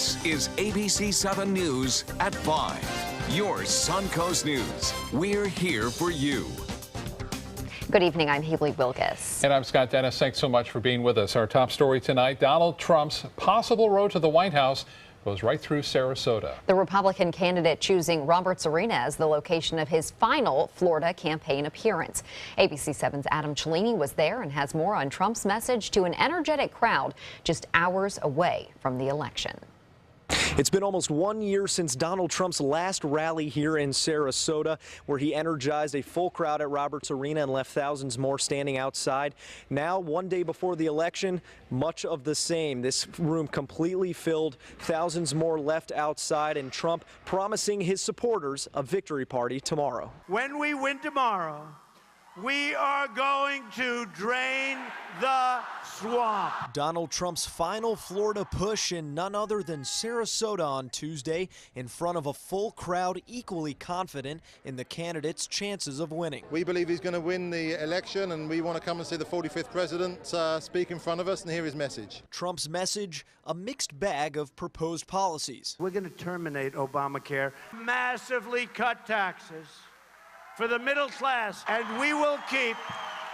This is ABC7 News at 5. Your Suncoast News. We're here for you. Good evening, I'm Haley Wilkes. And I'm Scott Dennis. Thanks so much for being with us. Our top story tonight, Donald Trump's possible road to the White House goes right through Sarasota. The Republican candidate choosing Roberts Arena as the location of his final Florida campaign appearance. ABC7's Adam Cellini was there and has more on Trump's message to an energetic crowd just hours away from the election. It's been almost 1 year since Donald Trump's last rally here in Sarasota, where he energized a full crowd at Roberts Arena and left thousands more standing outside. Now, 1 day before the election, much of the same. This room completely filled, thousands more left outside, and Trump promising his supporters a victory party tomorrow. When we win tomorrow, we are going to drain the swamp. Donald Trump's final Florida push in none other than Sarasota on Tuesday, in front of a full crowd equally confident in the candidate's chances of winning. We believe he's going to win the election, and we want to come and see the 45th president speak in front of us and hear his message. Trump's message, a mixed bag of proposed policies. We're going to terminate Obamacare, massively cut taxes for the middle class, and we will keep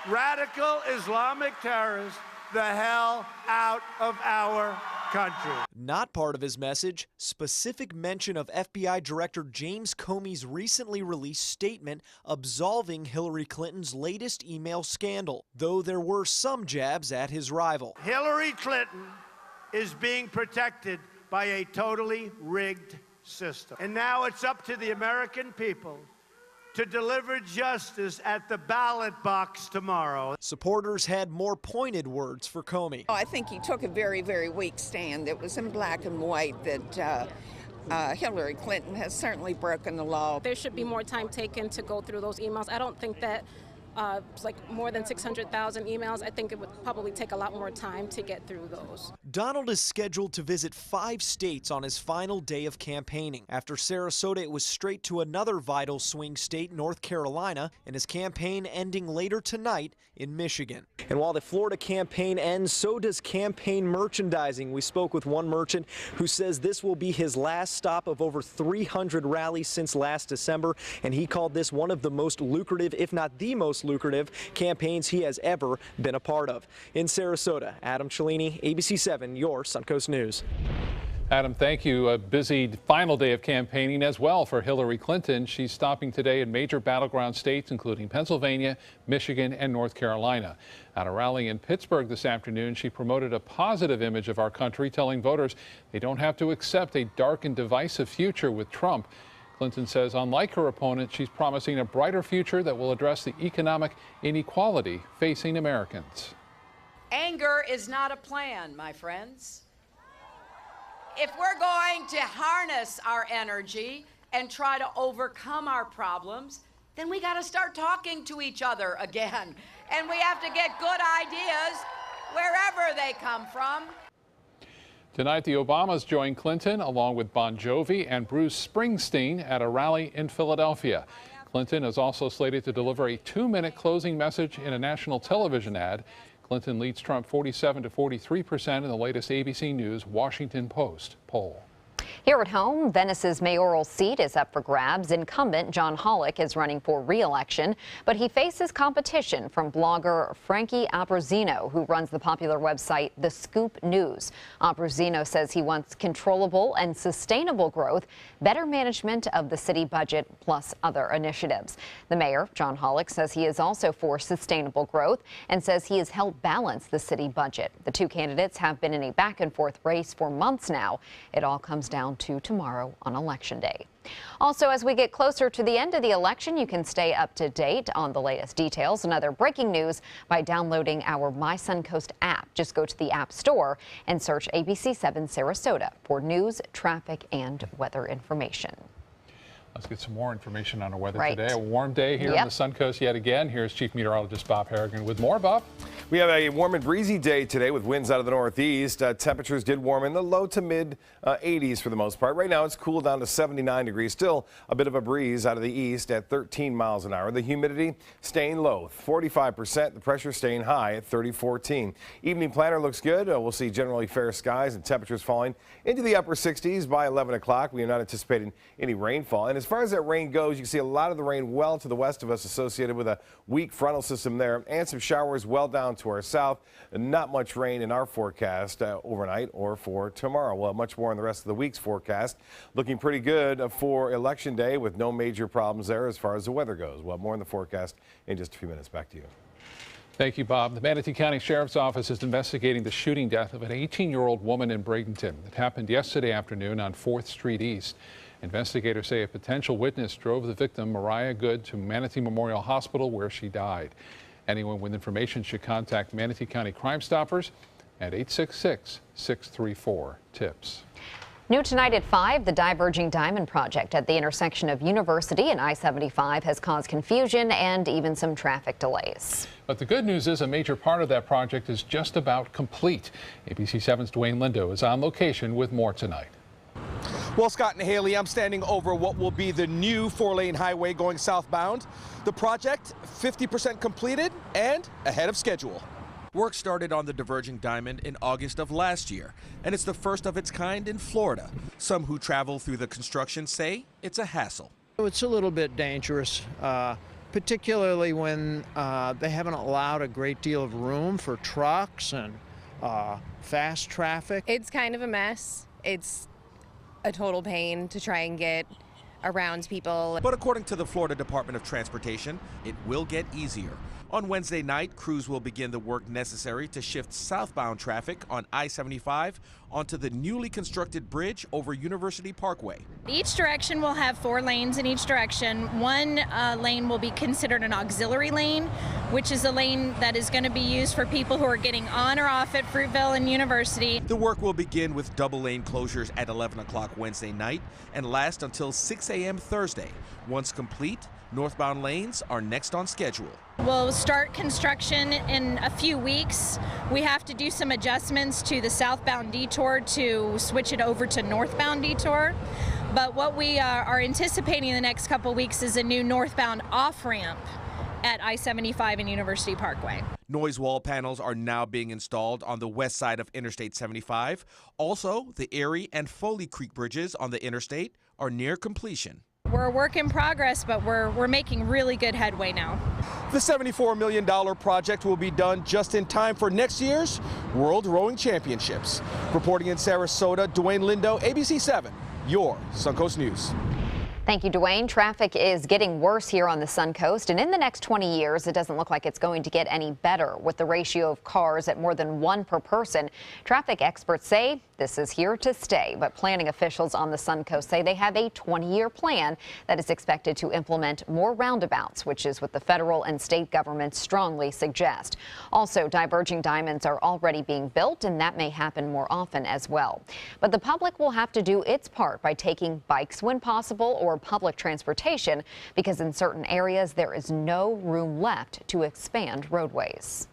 radical Islamic terrorists the hell out of our country. Not part of his message, specific mention of FBI Director James Comey's recently released statement absolving Hillary Clinton's latest email scandal, though there were some jabs at his rival. Hillary Clinton is being protected by a totally rigged system. And now it's up to the American people to deliver justice at the ballot box tomorrow. Supporters had more pointed words for Comey. I think he took a very, very weak stand. It was in black and white that Hillary Clinton has certainly broken the law. There should be more time taken to go through those emails. I don't think that it's like more than 600,000 emails. I think it would probably take a lot more time to get through those. Donald is scheduled to visit 5 states on his final day of campaigning. After Sarasota, it was straight to another vital swing state, North Carolina, and his campaign ending later tonight in Michigan. And while the Florida campaign ends, so does campaign merchandising. We spoke with one merchant who says this will be his last stop of over 300 rallies since last December, and he called this one of the most lucrative, if not the most lucrative, campaigns he has ever been a part of. In Sarasota, Adam Cellini, ABC7, your Suncoast News. Adam, thank you. A busy final day of campaigning as well for Hillary Clinton. She's stopping today in major battleground states, including Pennsylvania, Michigan, and North Carolina. At a rally in Pittsburgh this afternoon, she promoted a positive image of our country, telling voters they don't have to accept a dark and divisive future with Trump. Clinton says, unlike her opponent, she's promising a brighter future that will address the economic inequality facing Americans. Anger is not a plan, my friends. If we're going to harness our energy and try to overcome our problems, then we got to start talking to each other again. And we have to get good ideas wherever they come from. Tonight, the Obamas join Clinton along with Bon Jovi and Bruce Springsteen at a rally in Philadelphia. Clinton is also slated to deliver a 2-minute closing message in a national television ad. Clinton leads Trump 47 to 43% in the latest ABC News Washington Post poll. Here at home, Venice's mayoral seat is up for grabs. Incumbent John Hollick is running for re-election, but he faces competition from blogger Frankie Abruzino, who runs the popular website The Scoop News. Abruzino says he wants controllable and sustainable growth, better management of the city budget, plus other initiatives. The mayor, John Hollick, says he is also for sustainable growth and says he has helped balance the city budget. The two candidates have been in a back-and-forth race for months now. It all comes down to tomorrow on Election Day. Also, as we get closer to the end of the election, you can stay up to date on the latest details and other breaking news by downloading our My Suncoast app. Just go to the App Store and search ABC7 Sarasota for news, traffic, and weather information. Let's get some more information on the weather Right. today. A warm day here on the Suncoast yet again. Here's Chief Meteorologist Bob Harrigan with more. Bob? We have a warm and breezy day today with winds out of the northeast. Temperatures did warm in the low to mid 80s for the most part. Right now it's cooled down to 79 degrees. Still a bit of a breeze out of the east at 13 miles an hour. The humidity staying low, 45%. The pressure staying high at 30-14. Evening planner looks good. We'll see generally fair skies and temperatures falling into the upper 60s by 11 o'clock. We are not anticipating any rainfall. And as far as that rain goes, you can see a lot of the rain well to the west of us associated with a weak frontal system there and some showers well down to our south. Not much rain in our forecast overnight or for tomorrow. We'll have much more in the rest of the week's forecast. Looking pretty good for Election Day with no major problems there as far as the weather goes. We'll have more in the forecast in just a few minutes. Back to you. Thank you, Bob. The Manatee County Sheriff's Office is investigating the shooting death of an 18-year-old woman in Bradenton. It happened yesterday afternoon on 4th Street East. Investigators say a potential witness drove the victim, Mariah Good, to Manatee Memorial Hospital where she died. Anyone with information should contact Manatee County Crime Stoppers at 866-634-TIPS. New tonight at 5, the Diverging Diamond Project at the intersection of University and I-75 has caused confusion and even some traffic delays. But the good news is a major part of that project is just about complete. ABC7's Dwayne Lindo is on location with more tonight. Well, Scott and Haley, I'm standing over what will be the new 4-lane highway going southbound. The project 50% completed and ahead of schedule. Work started on the Diverging Diamond in August of last year, and it's the first of its kind in Florida. Some who travel through the construction say it's a hassle. It's a little bit dangerous, particularly when they haven't allowed a great deal of room for trucks and fast traffic. It's kind of a mess. It's a total pain to try and get around people. But according to the Florida Department of Transportation, it will get easier. On Wednesday night, crews will begin the work necessary to shift southbound traffic on I-75 onto the newly constructed bridge over University Parkway. Each direction will have 4 lanes in each direction. One lane will be considered an auxiliary lane, which is a lane that is going to be used for people who are getting on or off at Fruitville and University. The work will begin with double lane closures at 11 o'clock Wednesday night and last until 6 a.m. Thursday. Once complete, northbound lanes are next on schedule. We'll start construction in a few weeks. We have to do some adjustments to the southbound detour to switch it over to northbound detour. But what we are anticipating in the next couple weeks is a new northbound off-ramp at I-75 and University Parkway. Noise wall panels are now being installed on the west side of Interstate 75. Also, the Erie and Foley Creek bridges on the interstate are near completion. We're a work in progress, but we're making really good headway now. The $74 million project will be done just in time for next year's World Rowing Championships. Reporting in Sarasota, Dwayne Lindo, ABC7, your Suncoast News. Thank you, Dwayne. Traffic is getting worse here on the Suncoast, and in the next 20 years, it doesn't look like it's going to get any better with the ratio of cars at more than 1 per person. Traffic experts say this is here to stay, but planning officials on the Suncoast say they have a 20-year plan that is expected to implement more roundabouts, which is what the federal and state governments strongly suggest. Also, diverging diamonds are already being built, and that may happen more often as well. But the public will have to do its part by taking bikes when possible or public transportation, because in certain areas there is no room left to expand roadways.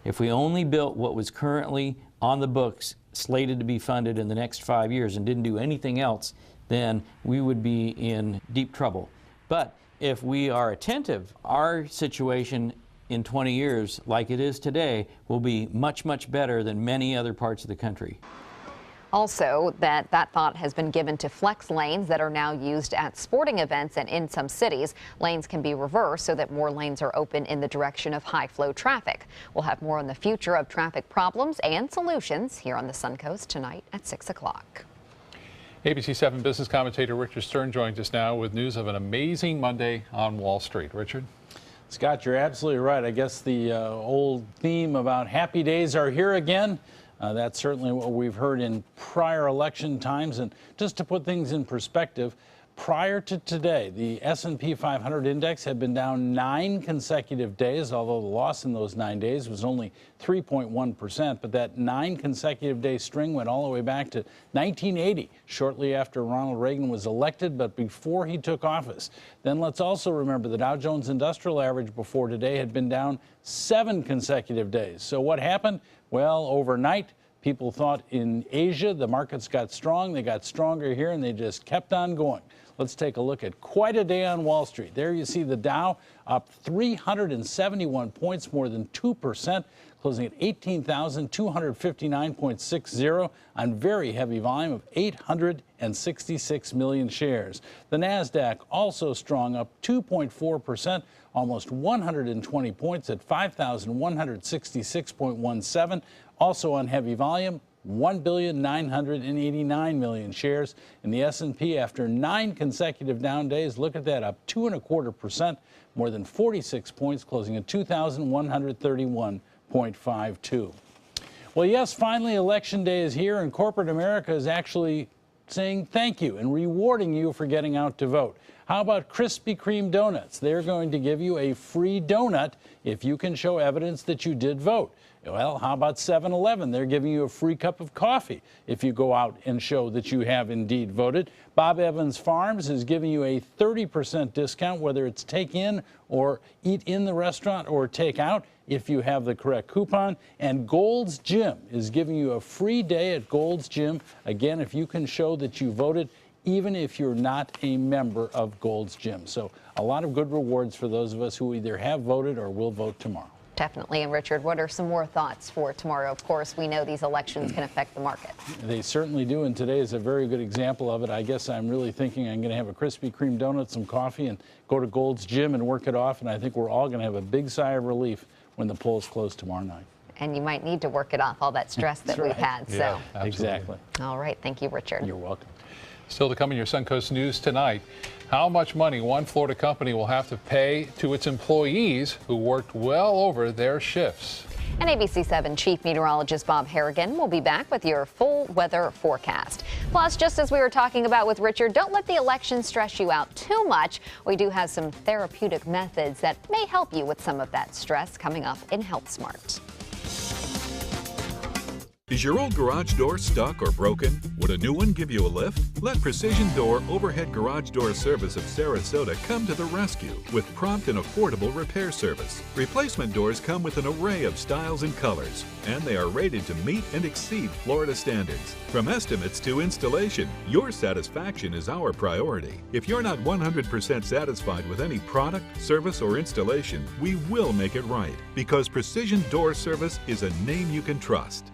If we only built what was currently on the books slated to be funded in the next 5 years and didn't do anything else, then we would be in deep trouble. But if we are attentive, our situation in 20 years, like it is today, will be much, much better than many other parts of the country. Also, that thought has been given to flex lanes that are now used at sporting events, and in some cities, lanes can be reversed so that more lanes are open in the direction of high-flow traffic. We'll have more on the future of traffic problems and solutions here on the Suncoast tonight at 6 o'clock. ABC7 business commentator Richard Stern joins us now with news of an amazing Monday on Wall Street. Richard? Scott, you're absolutely right. I guess the old theme about happy days are here again. That's certainly what we've heard in prior election times. And just to put things in perspective, Prior to today, the S&P 500 index had been down 9 consecutive days, although the loss in those 9 days was only 3.1%. But that 9 consecutive day string went all the way back to 1980, shortly after Ronald Reagan was elected, but before he took office. Then let's also remember the Dow Jones Industrial Average before today had been down 7 consecutive days. So what happened? Well, overnight, people thought in Asia the markets got strong, they got stronger here, and they just kept on going. Let's take a look at quite a day on Wall Street. There you see the Dow up 371 points, more than 2%, closing at 18,259.60 on very heavy volume of 866 million shares. The NASDAQ also strong, up 2.4%, almost 120 points at 5,166.17, also on heavy volume. 1,989,000,000 shares. In the S&P, after 9 consecutive down days, look at that, up 2.25%, more than 46 points, closing at 2,131.52. Well, yes, finally, Election Day is here, and corporate America is actually saying thank you and rewarding you for getting out to vote. How about Krispy Kreme donuts? They're going to give you a free donut if you can show evidence that you did vote. Well, how about 7-Eleven? They're giving you a free cup of coffee if you go out and show that you have indeed voted. Bob Evans Farms is giving you a 30% discount, whether it's take in or eat in the restaurant or take out, if you have the correct coupon. And Gold's Gym is giving you a free day at Gold's Gym, again, if you can show that you voted, even if you're not a member of Gold's Gym. So a lot of good rewards for those of us who either have voted or will vote tomorrow. Definitely. And Richard, what are some more thoughts for tomorrow? Of course, we know these elections can affect the market. They certainly do, and today is a very good example of it. I guess I'm really thinking I'm going to have a Krispy Kreme donut, some coffee, and go to Gold's Gym and work it off, and I think we're all going to have a big sigh of relief when the polls close tomorrow night. And you might need to work it off, all that stress that we've had. Yeah, so exactly. All right. Thank you, Richard. You're welcome. Still to come in your Suncoast News tonight, how much money one Florida company will have to pay to its employees who worked well over their shifts. And ABC7 Chief Meteorologist Bob Harrigan will be back with your full weather forecast. Plus, just as we were talking about with Richard, don't let the election stress you out too much. We do have some therapeutic methods that may help you with some of that stress coming up in Health Smart. Is your old garage door stuck or broken? Would a new one give you a lift? Let Precision Door Overhead Garage Door Service of Sarasota come to the rescue with prompt and affordable repair service. Replacement doors come with an array of styles and colors, and they are rated to meet and exceed Florida standards. From estimates to installation, your satisfaction is our priority. If you're not 100% satisfied with any product, service, or installation, we will make it right, because Precision Door Service is a name you can trust.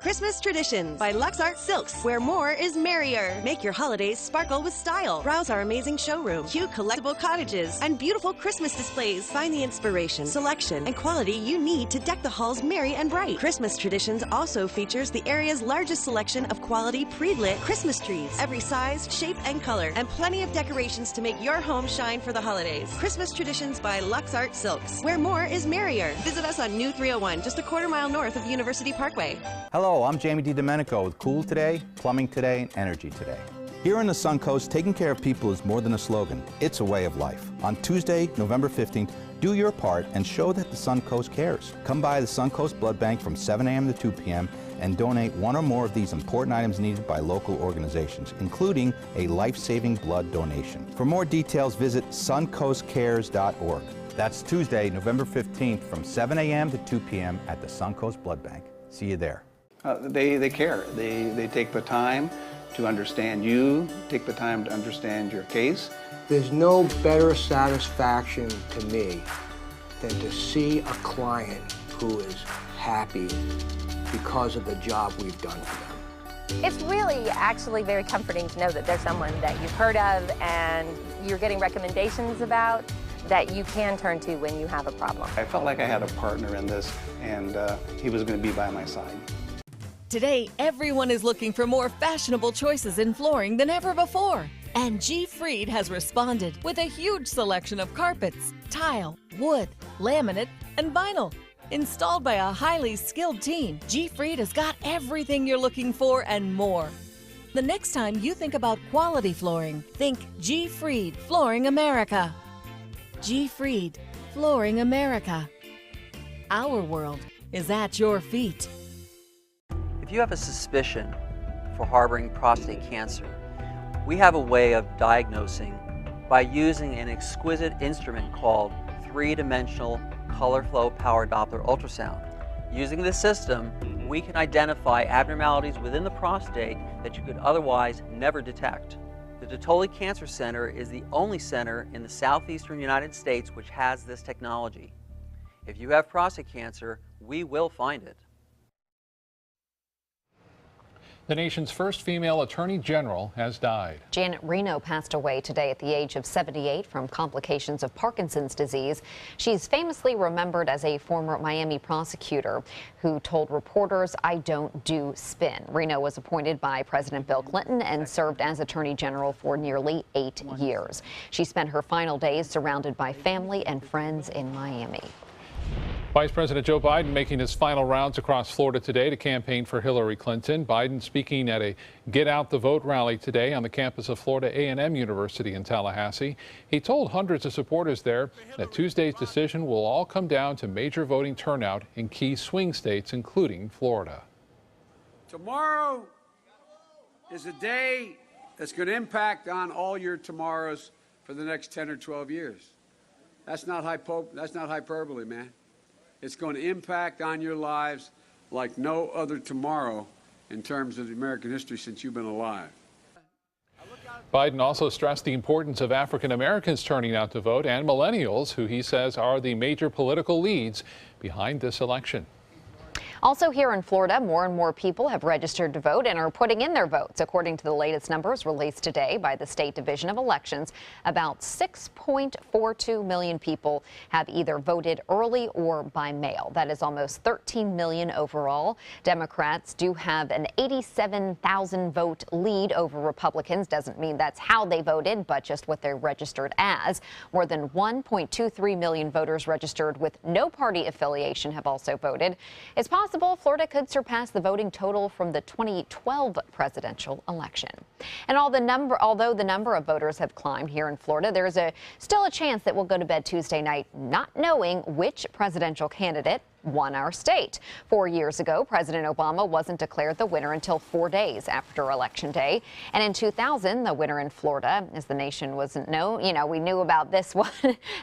Christmas Traditions by Lux Art Silks, where more is merrier. Make your holidays sparkle with style. Browse our amazing showroom, cute collectible cottages, and beautiful Christmas displays. Find the inspiration, selection, and quality you need to deck the halls merry and bright. Christmas Traditions also features the area's largest selection of quality pre-lit Christmas trees, every size, shape, and color, and plenty of decorations to make your home shine for the holidays. Christmas Traditions by Lux Art Silks, where more is merrier. Visit us on New 301, just a quarter-mile north of University Parkway. Hello, I'm Jamie DiDomenico with Cool Today, Plumbing Today, and Energy Today. Here on the Suncoast, taking care of people is more than a slogan. It's a way of life. On Tuesday, November 15th, do your part and show that the Suncoast cares. Come by the Suncoast Blood Bank from 7 a.m. to 2 p.m. and donate one or more of these important items needed by local organizations, including a life-saving blood donation. For more details, visit suncoastcares.org. That's Tuesday, November 15th from 7 a.m. to 2 p.m. at the Suncoast Blood Bank. See you there. They care. They take the time to understand you, take the time to understand your case. There's no better satisfaction to me than to see a client who is happy because of the job we've done for them. It's really actually very comforting to know that there's someone that you've heard of and you're getting recommendations about that you can turn to when you have a problem. I felt like I had a partner in this, and he was going to be by my side. Today, everyone is looking for more fashionable choices in flooring than ever before. And G. Fried has responded with a huge selection of carpets, tile, wood, laminate, and vinyl. Installed by a highly skilled team, G. Fried has got everything you're looking for and more. The next time you think about quality flooring, think G. Fried Flooring America. G. Fried Flooring America. Our world is at your feet. If you have a suspicion for harboring prostate cancer, we have a way of diagnosing by using an exquisite instrument called three-dimensional color flow power Doppler ultrasound. Using this system, we can identify abnormalities within the prostate that you could otherwise never detect. The Totoli Cancer Center is the only center in the southeastern United States which has this technology. If you have prostate cancer, we will find it. The nation's first female attorney general has died. Janet Reno passed away today at the age of 78 from complications of Parkinson's disease. She's famously remembered as a former Miami prosecutor who told reporters, "I don't do spin." Reno was appointed by President Bill Clinton and served as attorney general for nearly 8 years. She spent her final days surrounded by family and friends in Miami. Vice President Joe Biden making his final rounds across Florida today to campaign for Hillary Clinton. Biden speaking at a Get Out the Vote rally today on the campus of Florida A&M University in Tallahassee. He told hundreds of supporters there that Tuesday's decision will all come down to major voting turnout in key swing states, including Florida. Tomorrow is a day that's going to impact on all your tomorrows for the next 10 or 12 years. That's not hyperbole, man. It's going to impact on your lives like no other tomorrow in terms of American history since you've been alive. Biden also stressed the importance of African Americans turning out to vote and millennials, who he says are the major political leads behind this election. Also here in Florida, more and more people have registered to vote and are putting in their votes. According to the latest numbers released today by the State Division of Elections, about 6.42 million people have either voted early or by mail. That is almost 13 million overall. Democrats do have an 87,000 vote lead over Republicans. Doesn't mean that's how they voted, but just what they're registered as. More than 1.23 million voters registered with no party affiliation have also voted. It's possible Florida could surpass the voting total from the 2012 presidential election. And although the number of voters have climbed here in Florida, there's still a chance that we'll go to bed Tuesday night not knowing which presidential candidate won our state. 4 years ago, President Obama wasn't declared the winner until 4 days after Election Day. And in 2000, the winner in Florida, as the nation wasn't known, we knew about this one.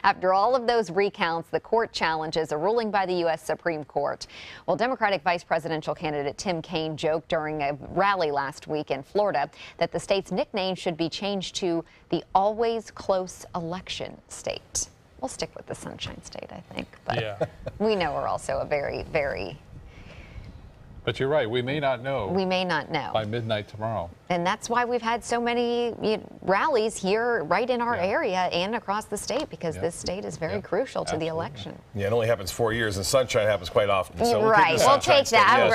After all of those recounts, the court challenges a ruling by the U.S. Supreme Court. Well, Democratic vice presidential candidate Tim Kaine joked during a rally last week in Florida that the state's nickname should be changed to the Always Close Election State. We'll stick with the Sunshine State, I think. But yeah. We know we're also a very, very... But you're right. We may not know. We may not know. By midnight tomorrow. And that's why we've had so many rallies here right in our area and across the state, because this state is very crucial to the election. Yeah, it only happens 4 years, and sunshine happens quite often. So right. We'll take that.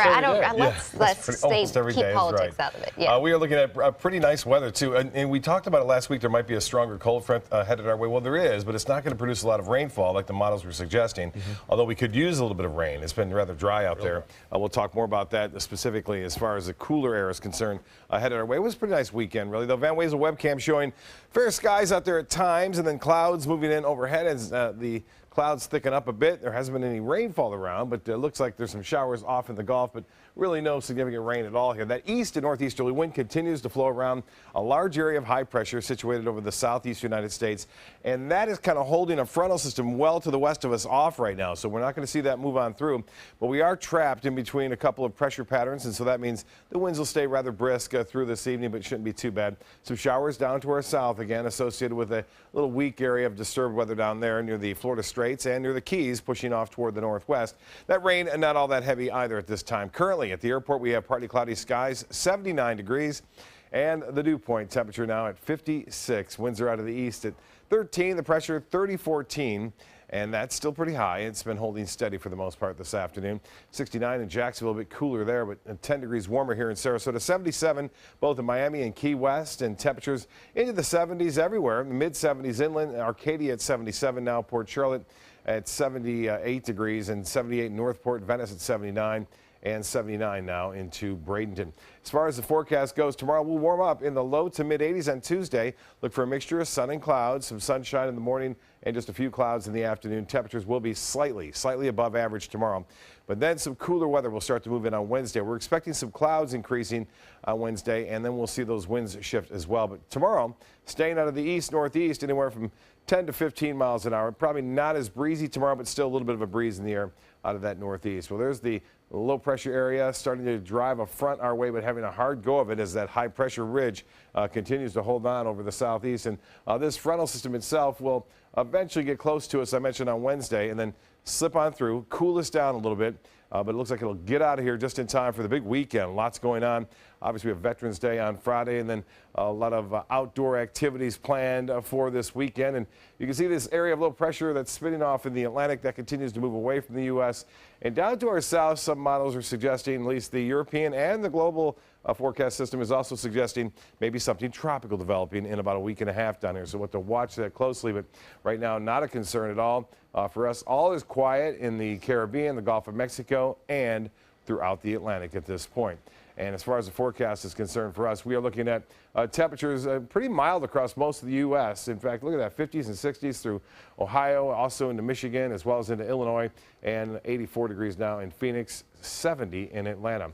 Let's keep politics out of it. Yeah. We are looking at pretty nice weather, too. And we talked about it last week. There might be a stronger cold front headed our way. Well, there is, but it's not going to produce a lot of rainfall like the models were suggesting, although we could use a little bit of rain. It's been rather dry out there. We'll talk more about that specifically as far as the cooler air is concerned headed our way. It was a pretty nice weekend, really, though. Van Way's a webcam showing fair skies out there at times, and then clouds moving in overhead as the clouds thicken up a bit. There hasn't been any rainfall around, but it looks like there's some showers off in the Gulf, but really no significant rain at all here. That east and northeasterly wind continues to flow around a large area of high pressure situated over the southeast United States, and that is kind of holding a frontal system well to the west of us off right now, so we're not going to see that move on through, but we are trapped in between a couple of pressure patterns, and so that means the winds will stay rather brisk through this evening, but shouldn't be too bad. Some showers down to our south again, associated with a little weak area of disturbed weather down there near the Florida Straits and near the Keys, pushing off toward the northwest. That rain not all that heavy either at this time. Currently at the airport, we have partly cloudy skies, 79 degrees, and the dew point temperature now at 56. Winds are out of the east at 13, the pressure 30-14. And that's still pretty high. It's been holding steady for the most part this afternoon. 69 in Jacksonville, a bit cooler there, but 10 degrees warmer here in Sarasota. 77 both in Miami and Key West, and temperatures into the 70s everywhere. Mid-70s inland. Arcadia at 77 now. Port Charlotte at 78 degrees, and 78 in Northport. Venice at 79. and 79 now into Bradenton. As far as the forecast goes, tomorrow we'll warm up in the low to mid 80s on Tuesday. Look for a mixture of sun and clouds, some sunshine in the morning and just a few clouds in the afternoon. Temperatures will be slightly above average tomorrow. But then some cooler weather will start to move in on Wednesday. We're expecting some clouds increasing on Wednesday, and then we'll see those winds shift as well. But tomorrow, staying out of the east, northeast, anywhere from 10 to 15 miles an hour. Probably not as breezy tomorrow, but still a little bit of a breeze in the air out of that northeast. Well, there's the low pressure area starting to drive a front our way, but having a hard go of it as that high pressure ridge continues to hold on over the southeast. And this frontal system itself will eventually get close to us, I mentioned, on Wednesday, and then slip on through, cool us down a little bit. But it looks like it'll get out of here just in time for the big weekend. Lots going on. Obviously, we have Veterans Day on Friday, and then a lot of outdoor activities planned for this weekend. And you can see this area of low pressure that's spinning off in the Atlantic that continues to move away from the U.S. And down to our south, some models are suggesting, at least the European and the global forecast system is also suggesting maybe something tropical developing in about a week and a half down here. So we'll have to watch that closely, but right now, not a concern at all. For us, all is quiet in the Caribbean, the Gulf of Mexico, and throughout the Atlantic at this point. And as far as the forecast is concerned for us, we are looking at temperatures pretty mild across most of the U.S. In fact, look at that, 50s and 60s through Ohio, also into Michigan, as well as into Illinois, and 84 degrees now in Phoenix, 70 in Atlanta.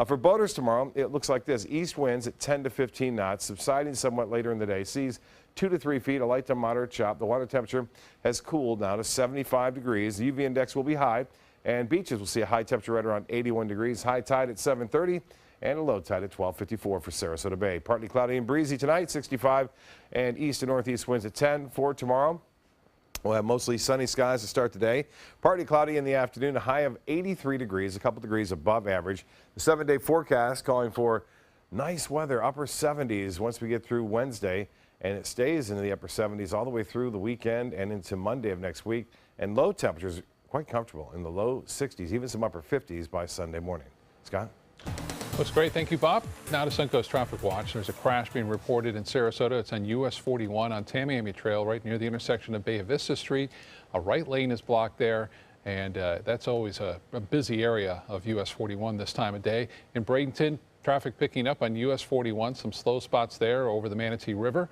For boaters tomorrow, it looks like this. East winds at 10 to 15 knots, subsiding somewhat later in the day. Seas 2 to 3 feet, a light to moderate chop. The water temperature has cooled now to 75 degrees. The UV index will be high, and beaches will see a high temperature right around 81 degrees. High tide at 7:30 and a low tide at 12:54 for Sarasota Bay. Partly cloudy and breezy tonight, 65, and east and northeast winds at 10 for tomorrow. We'll have mostly sunny skies to start the day. Partly cloudy in the afternoon, a high of 83 degrees, a couple degrees above average. The 7-day forecast calling for nice weather, upper 70s once we get through Wednesday, and it stays in the upper 70s all the way through the weekend and into Monday of next week. And low temperatures quite comfortable in the low 60s, even some upper 50s by Sunday morning. Scott? That's great. Thank you, Bob. Now to Suncoast Traffic Watch. There's a crash being reported in Sarasota. It's on US 41 on Tamiami Trail right near the intersection of Bay Vista Street. A right lane is blocked there, and that's always a busy area of US 41 this time of day. In Bradenton, traffic picking up on US 41, some slow spots there over the Manatee River.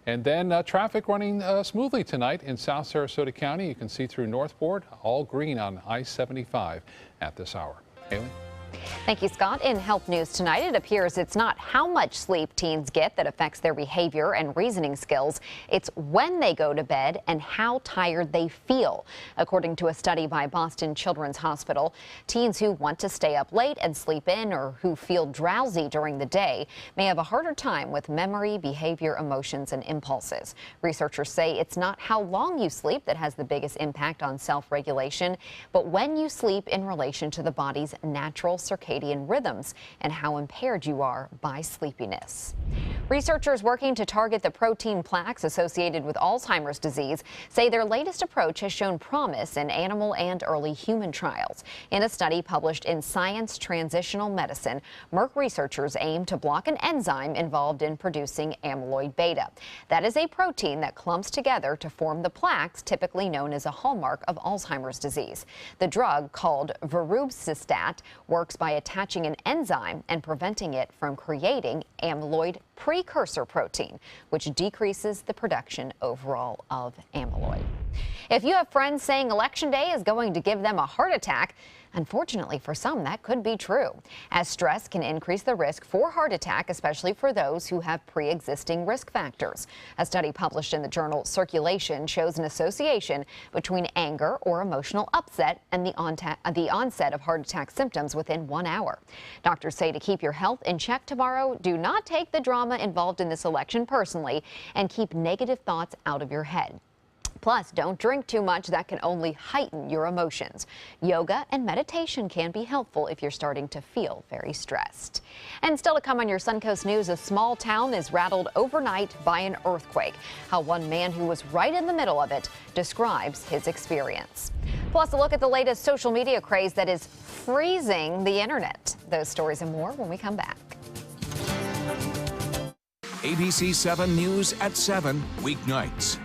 And then traffic running smoothly tonight in South Sarasota County. You can see through Northport, all green on I-75 at this hour. Haley? Thank you, Scott. In health news tonight, it appears it's not how much sleep teens get that affects their behavior and reasoning skills. It's when they go to bed and how tired they feel. According to a study by Boston Children's Hospital, teens who want to stay up late and sleep in or who feel drowsy during the day may have a harder time with memory, behavior, emotions, and impulses. Researchers say it's not how long you sleep that has the biggest impact on self-regulation, but when you sleep in relation to the body's natural circadian rhythms and how impaired you are by sleepiness. Researchers working to target the protein plaques associated with Alzheimer's disease say their latest approach has shown promise in animal and early human trials. In a study published in Science Translational Medicine, Merck researchers aim to block an enzyme involved in producing amyloid beta. That is a protein that clumps together to form the plaques typically known as a hallmark of Alzheimer's disease. The drug, called verubcistat, works by attaching an enzyme and preventing it from creating amyloid precursor protein, which decreases the production overall of amyloid. If you have friends saying Election Day is going to give them a heart attack, unfortunately for some, that could be true, as stress can increase the risk for heart attack, especially for those who have pre-existing risk factors. A study published in the journal Circulation shows an association between anger or emotional upset and the onset of heart attack symptoms within 1 hour. Doctors say to keep your health in check tomorrow, do not take the drama involved in this election personally and keep negative thoughts out of your head. Plus, don't drink too much. That can only heighten your emotions. Yoga and meditation can be helpful if you're starting to feel very stressed. And still to come on your Suncoast News, a small town is rattled overnight by an earthquake. How one man who was right in the middle of it describes his experience. Plus, a look at the latest social media craze that is freezing the internet. Those stories and more when we come back. ABC7 News at 7 weeknights.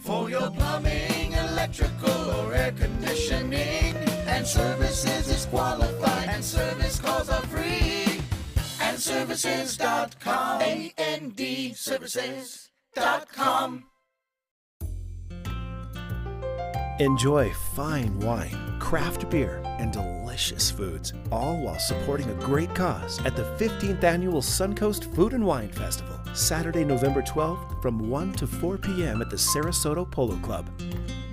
For your plumbing, electrical, or air conditioning, and services is qualified, and service calls are free. And services.com, AND services.com. Enjoy fine wine, craft beer, and delicious foods, all while supporting a great cause at the 15th Annual Suncoast Food and Wine Festival, Saturday, November 12th from 1 to 4 p.m. at the Sarasota Polo Club.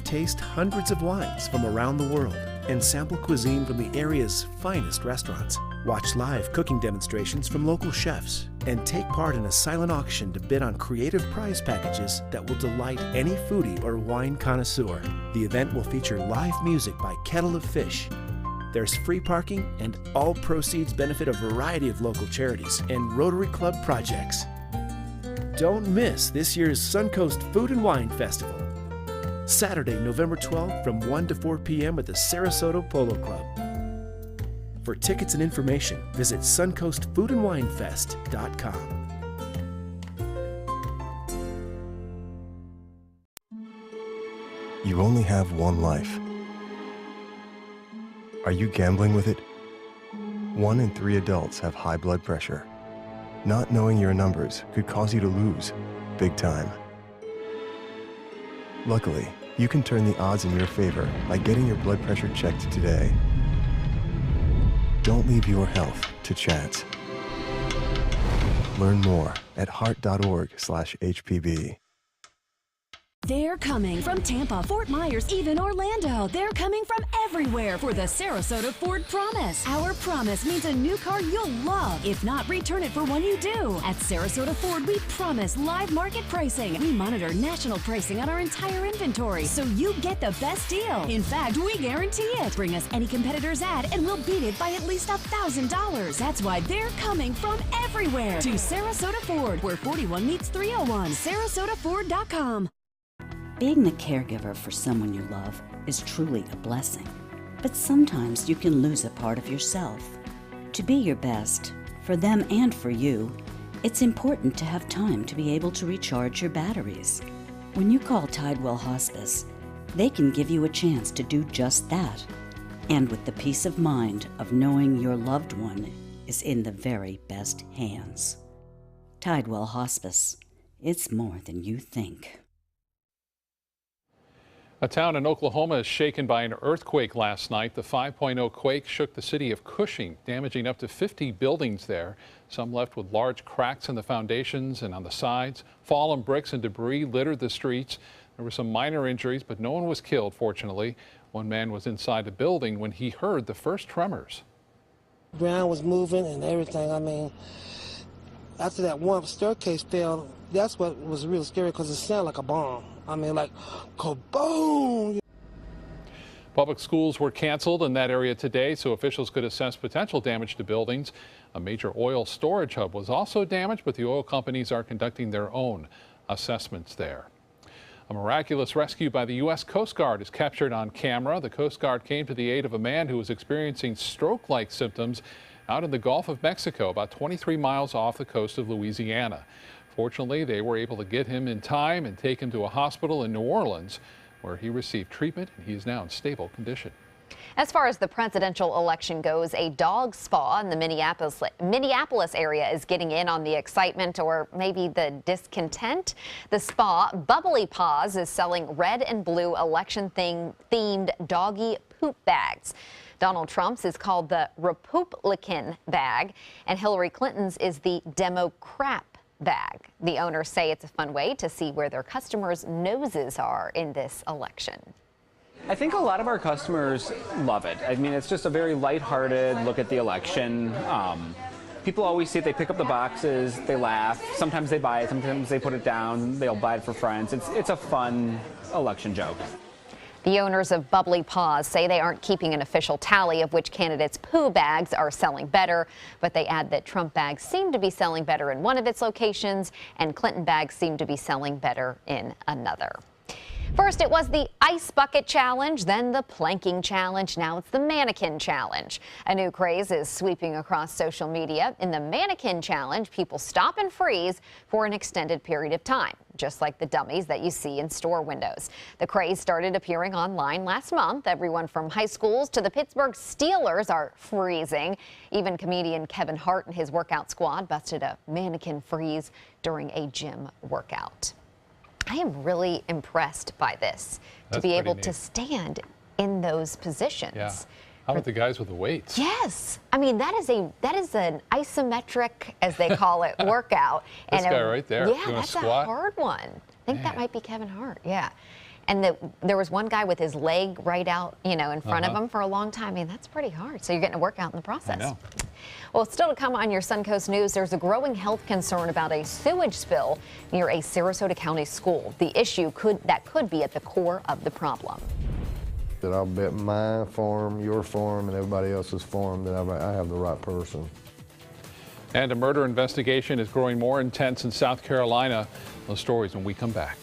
Taste hundreds of wines from around the world and sample cuisine from the area's finest restaurants. Watch live cooking demonstrations from local chefs and take part in a silent auction to bid on creative prize packages that will delight any foodie or wine connoisseur. The event will feature live music by Kettle of Fish. There's free parking, and all proceeds benefit a variety of local charities and Rotary Club projects. Don't miss this year's Suncoast Food and Wine Festival, Saturday, November 12th from 1 to 4 p.m. at the Sarasota Polo Club. For tickets and information, visit suncoastfoodandwinefest.com. You only have one life. Are you gambling with it? 1 in 3 adults have high blood pressure. Not knowing your numbers could cause you to lose, big time. Luckily, you can turn the odds in your favor by getting your blood pressure checked today. Don't leave your health to chance. Learn more at heart.org/HPV. They're coming from Tampa, Fort Myers, even Orlando. They're coming from everywhere for the Sarasota Ford Promise. Our promise means a new car you'll love. If not, return it for one you do. At Sarasota Ford, we promise live market pricing. We monitor national pricing on our entire inventory, so you get the best deal. In fact, we guarantee it. Bring us any competitor's ad, and we'll beat it by at least $1,000. That's why they're coming from everywhere to Sarasota Ford, where 41 meets 301. SarasotaFord.com. Being the caregiver for someone you love is truly a blessing. But sometimes you can lose a part of yourself. To be your best, for them and for you, it's important to have time to be able to recharge your batteries. When you call Tidewell Hospice, they can give you a chance to do just that, and with the peace of mind of knowing your loved one is in the very best hands. Tidewell Hospice. It's more than you think. A town in Oklahoma is shaken by an earthquake last night. The 5.0 quake shook the city of Cushing, damaging up to 50 buildings there. Some left with large cracks in the foundations and on the sides. Fallen bricks and debris littered the streets. There were some minor injuries, but no one was killed, fortunately. One man was inside the building when he heard the first tremors. The ground was moving and everything. I mean, after that one staircase fell, that's what was really scary because it sounded like a bomb. I mean, like, kaboom! Public schools were canceled in that area today so officials could assess potential damage to buildings. A major oil storage hub was also damaged, but the oil companies are conducting their own assessments there. A miraculous rescue by the U.S. Coast Guard is captured on camera. The Coast Guard came to the aid of a man who was experiencing stroke-like symptoms out in the Gulf of Mexico, about 23 miles off the coast of Louisiana. Fortunately, they were able to get him in time and take him to a hospital in New Orleans, where he received treatment, and he is now in stable condition. As far as the presidential election goes, a dog spa in the Minneapolis area is getting in on the excitement, or maybe the discontent. The spa, Bubbly Paws, is selling red and blue election-themed doggy poop bags. Donald Trump's is called the Republican bag, and Hillary Clinton's is the Democrat bag. The owners say it's a fun way to see where their customers' noses are in this election. I think a lot of our customers love it. I mean, it's just a very lighthearted look at the election. People always see it, they pick up the boxes, they laugh. Sometimes they buy it, sometimes they put it down, they'll buy it for friends. It's a fun election joke. The owners of Bubbly Paws say they aren't keeping an official tally of which candidates' poo bags are selling better, but they add that Trump bags seem to be selling better in one of its locations and Clinton bags seem to be selling better in another. First, it was the ice Ice Bucket Challenge, then the Planking Challenge. Now it's the Mannequin Challenge. A new craze is sweeping across social media. In the Mannequin Challenge, people stop and freeze for an extended period of time, just like the dummies that you see in store windows. The craze started appearing online last month. Everyone from high schools to the Pittsburgh Steelers are freezing. Even comedian Kevin Hart and his workout squad busted a mannequin freeze during a gym workout. I am really impressed by this, to be able to stand in those positions. Yeah. How about the guys with the weights? Yes. I mean, that is an isometric, as they call it, workout. This guy right there. Yeah, that's a hard one. I think that might be Kevin Hart. Yeah. And there was one guy with his leg right out, in front of him for a long time. I mean, that's pretty hard. So you're getting a workout in the process. I know. Well, still to come on your Suncoast News, there's a growing health concern about a sewage spill near a Sarasota County school. The issue could be at the core of the problem. That I'll bet my farm, your farm, and everybody else's farm that I have the right person. And a murder investigation is growing more intense in South Carolina. Those stories when we come back.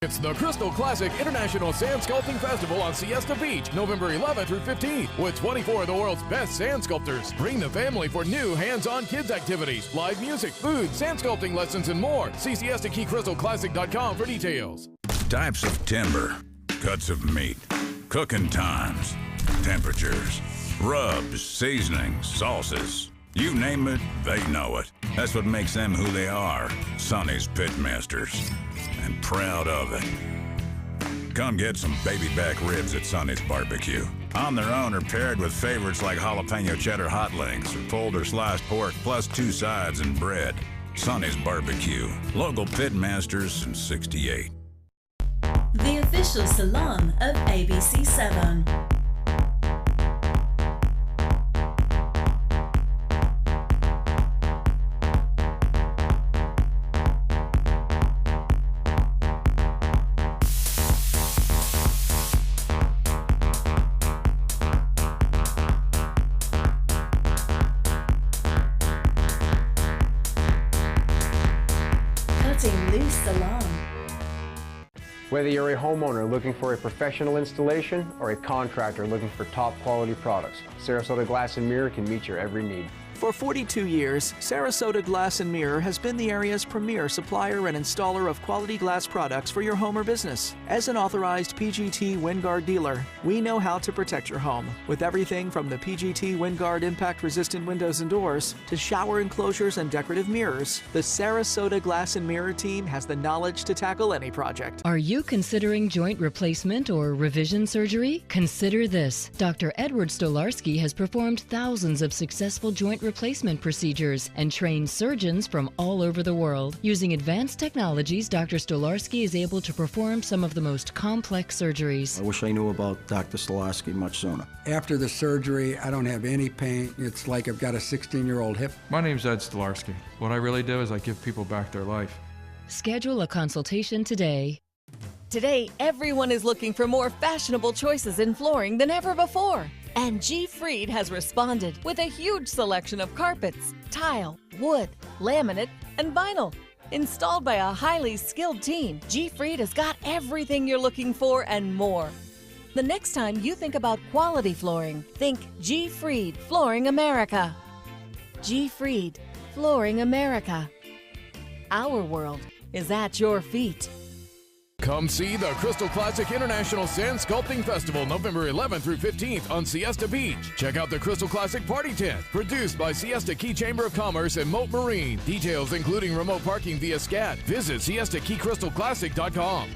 It's the Crystal Classic International Sand Sculpting Festival on Siesta Beach, November 11th through 15th, with 24 of the world's best sand sculptors. Bring the family for new hands-on kids activities, live music, food, sand sculpting lessons, and more. See SiestaKeyCrystalClassic.com for details. Types of timber, cuts of meat, cooking times, temperatures, rubs, seasonings, sauces. You name it, they know it. That's what makes them who they are, Sonny's Pitmasters. And proud of it. Come get some baby back ribs at Sonny's Barbecue. On their own or paired with favorites like jalapeno cheddar hot links or pulled or sliced pork plus 2 sides and bread. Sonny's Barbecue. Local Pitmasters since '68. The official salon of ABC7. Loose Salon. Whether you're a homeowner looking for a professional installation or a contractor looking for top quality products, Sarasota Glass and Mirror can meet your every need. For 42 years, Sarasota Glass and Mirror has been the area's premier supplier and installer of quality glass products for your home or business. As an authorized PGT WinGuard dealer, we know how to protect your home with everything from the PGT WinGuard impact-resistant windows and doors to shower enclosures and decorative mirrors. The Sarasota Glass and Mirror team has the knowledge to tackle any project. Are you considering joint replacement or revision surgery? Consider this. Dr. Edward Stolarski has performed thousands of successful joint replacement procedures and trained surgeons from all over the world. Using advanced technologies, Dr. Stolarski is able to perform some of the most complex surgeries. I wish I knew about Dr. Stolarski much sooner. After the surgery, I don't have any pain. It's like I've got a 16-year-old hip. My name's Ed Stolarski. What I really do is I give people back their life. Schedule a consultation today. Today, everyone is looking for more fashionable choices in flooring than ever before. And G. Fried has responded with a huge selection of carpets, tile, wood, laminate, and vinyl. Installed by a highly skilled team, G. Fried has got everything you're looking for and more. The next time you think about quality flooring, think G. Fried Flooring America. G. Fried Flooring America. Our world is at your feet. Come see the Crystal Classic International Sand Sculpting Festival November 11th through 15th on Siesta Beach. Check out the Crystal Classic Party Tent, produced by Siesta Key Chamber of Commerce and Moat Marine. Details including remote parking via SCAD. Visit SiestaKeyCrystalClassic.com.